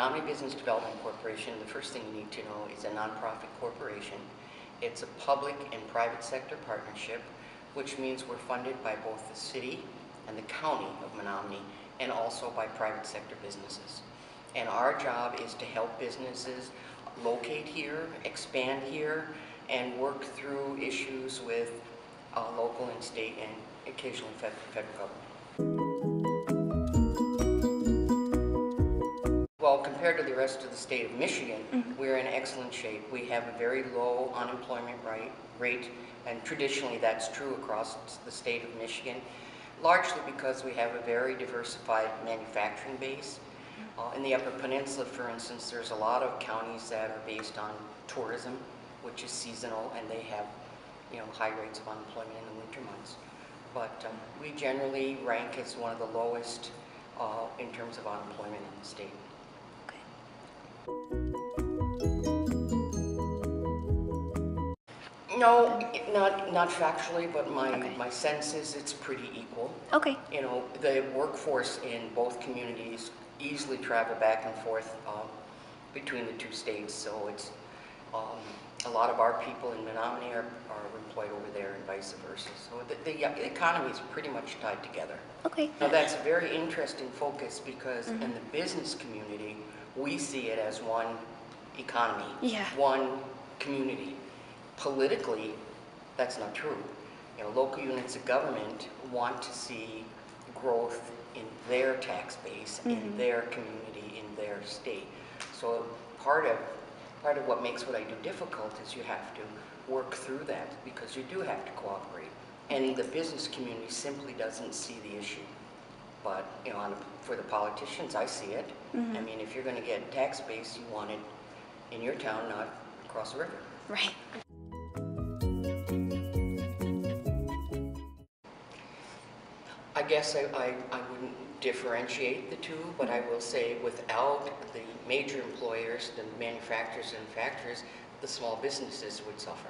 Menominee Business Development Corporation, the first thing you need to know, is a nonprofit corporation. It's a public and private sector partnership, which means we're funded by both the city and the county of Menominee, and also by private sector businesses. And our job is to help businesses locate here, expand here, and work through issues with local and state and occasionally federal government. Well, compared to the rest of the state of Michigan, we're in excellent shape. We have a very low unemployment rate, and traditionally that's true across the state of Michigan, largely because we have a very diversified manufacturing base. In the Upper Peninsula, for instance, there's a lot of counties that are based on tourism, which is seasonal, and they have, high rates of unemployment in the winter months. But we generally rank as one of the lowest in terms of unemployment in the state. No, not factually, but my sense is it's pretty equal. Okay. The workforce in both communities easily travel back and forth between the two states, so it's a lot of our people in Menominee are employed over there and vice versa. So the economy is pretty much tied together. Okay. Now that's a very interesting focus because in the business community, we see it as one economy, one community. Politically, that's not true. Local units of government want to see growth in their tax base, in their community, in their state. So part of what makes what I do difficult is you have to work through that because you do have to cooperate. And the business community simply doesn't see the issue. But for the politicians, I see it. I mean, if you're going to get tax base, you want it in your town, not across the river. Right. I guess I wouldn't differentiate the two, but I will say without the major employers, the manufacturers and factories, the small businesses would suffer.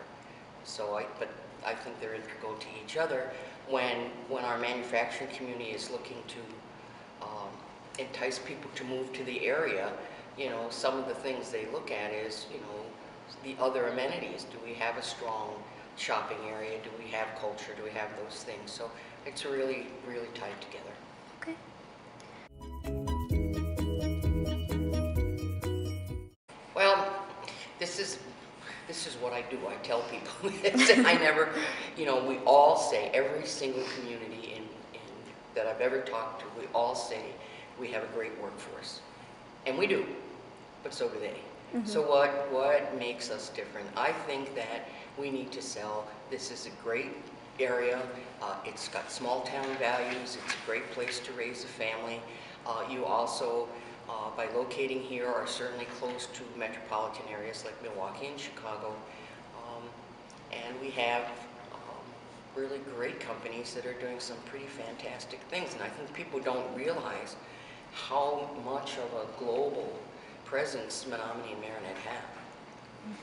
But I think they're integral to each other. When our manufacturing community is looking to entice people to move to the area, some of the things they look at is, the other amenities. Do we have a strong shopping area? Do we have culture? Do we have those things? So it's really, really tied together. Okay. Well, this is what I do. I tell people this, and I never, we all say, every single community that I've ever talked to, we all say we have a great workforce. And we do, but so do they. So what makes us different? I think that we need to sell, this is a great area, it's got small town values, it's a great place to raise a family. You also, by locating here, are certainly close to metropolitan areas like Milwaukee and Chicago. And we have really great companies that are doing some pretty fantastic things. And I think people don't realize how much of a global presence Menominee and Marinette have.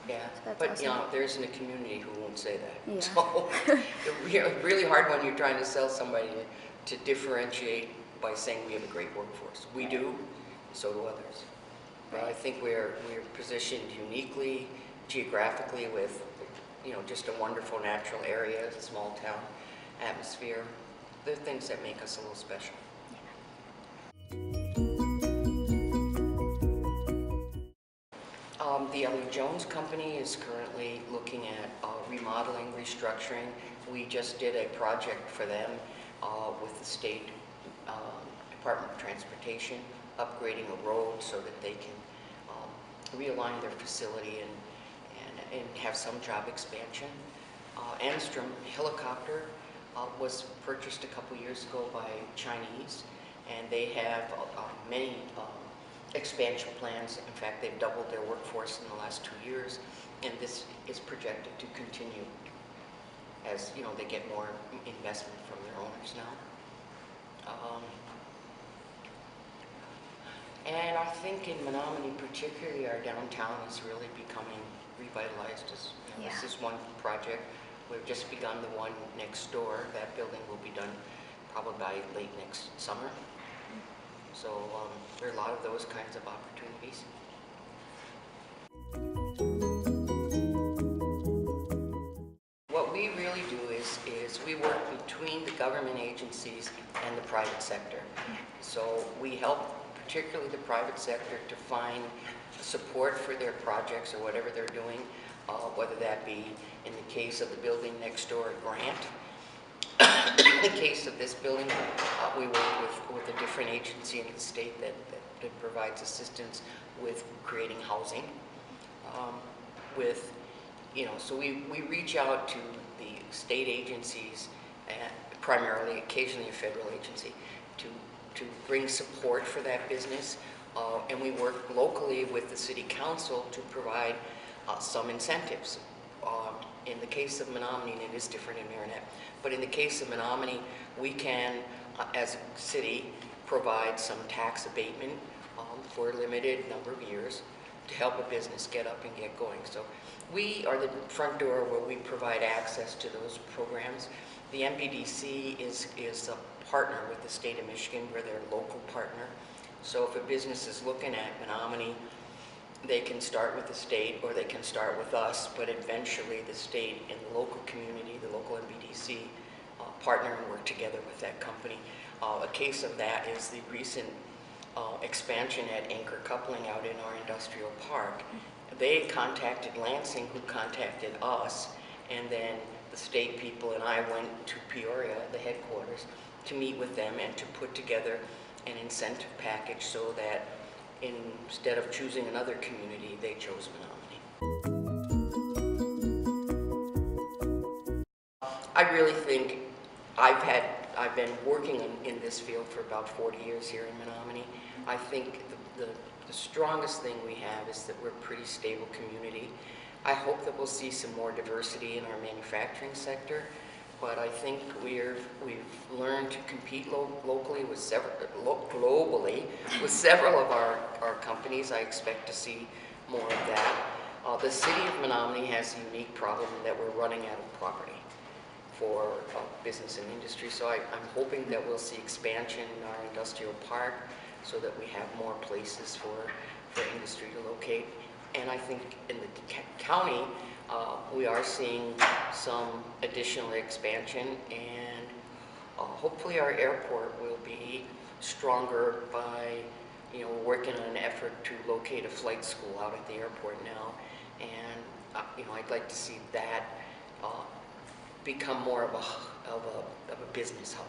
Yeah, That's but awesome. there isn't a community who won't say that. Yeah. So it's really hard when you're trying to sell somebody to differentiate by saying we have a great workforce. We do, so do others. But I think we're positioned uniquely, geographically, with just a wonderful natural area, small town atmosphere. They're things that make us a little special. The Ellie Jones Company is currently looking at remodeling, restructuring. We just did a project for them with the State Department of Transportation, upgrading a road so that they can realign their facility and have some job expansion. Anstrom Helicopter was purchased a couple years ago by Chinese, and they have many expansion plans. In fact, they've doubled their workforce in the last 2 years, and this is projected to continue as they get more investment from their owners now. And I think in Menominee particularly, our downtown is really becoming revitalized. This is one project. We've just begun the one next door. That building will be done probably by late next summer. So there are a lot of those kinds of opportunities. What we really do is we work between the government agencies and the private sector. So we help particularly the private sector to find support for their projects or whatever they're doing, whether that be in the case of the building next door, a grant. In the case of this building, we work with a different agency in the state that provides assistance with creating housing. So we reach out to the state agencies, and primarily, occasionally a federal agency, to bring support for that business. And we work locally with the city council to provide some incentives. In the case of Menominee, and it is different in Marinette, but in the case of Menominee, we can, as a city, provide some tax abatement for a limited number of years to help a business get up and get going. So we are the front door where we provide access to those programs. The MPDC is a partner with the state of Michigan. We're their local partner. So if a business is looking at Menominee, they can start with the state or they can start with us, but eventually the state and the local community, the local MPDC, partner and work together with that company. A case of that is the recent expansion at Anchor Coupling out in our industrial park. They contacted Lansing, who contacted us, and then the state people and I went to Peoria, the headquarters, to meet with them and to put together an incentive package so that instead of choosing another community, they chose Menominee. I really think I've been working in this field for about 40 years here in Menominee. I think the strongest thing we have is that we're a pretty stable community. I hope that we'll see some more diversity in our manufacturing sector, but I think we've learned to compete locally with globally with several of our companies. I expect to see more of that. The city of Menominee has a unique problem that we're running out of property for business and industry. So I'm hoping that we'll see expansion in our industrial park so that we have more places for industry to locate. And I think in the county, we are seeing some additional expansion, and hopefully our airport will be stronger by, working on an effort to locate a flight school out at the airport now. And, I'd like to see that become more of a business hub.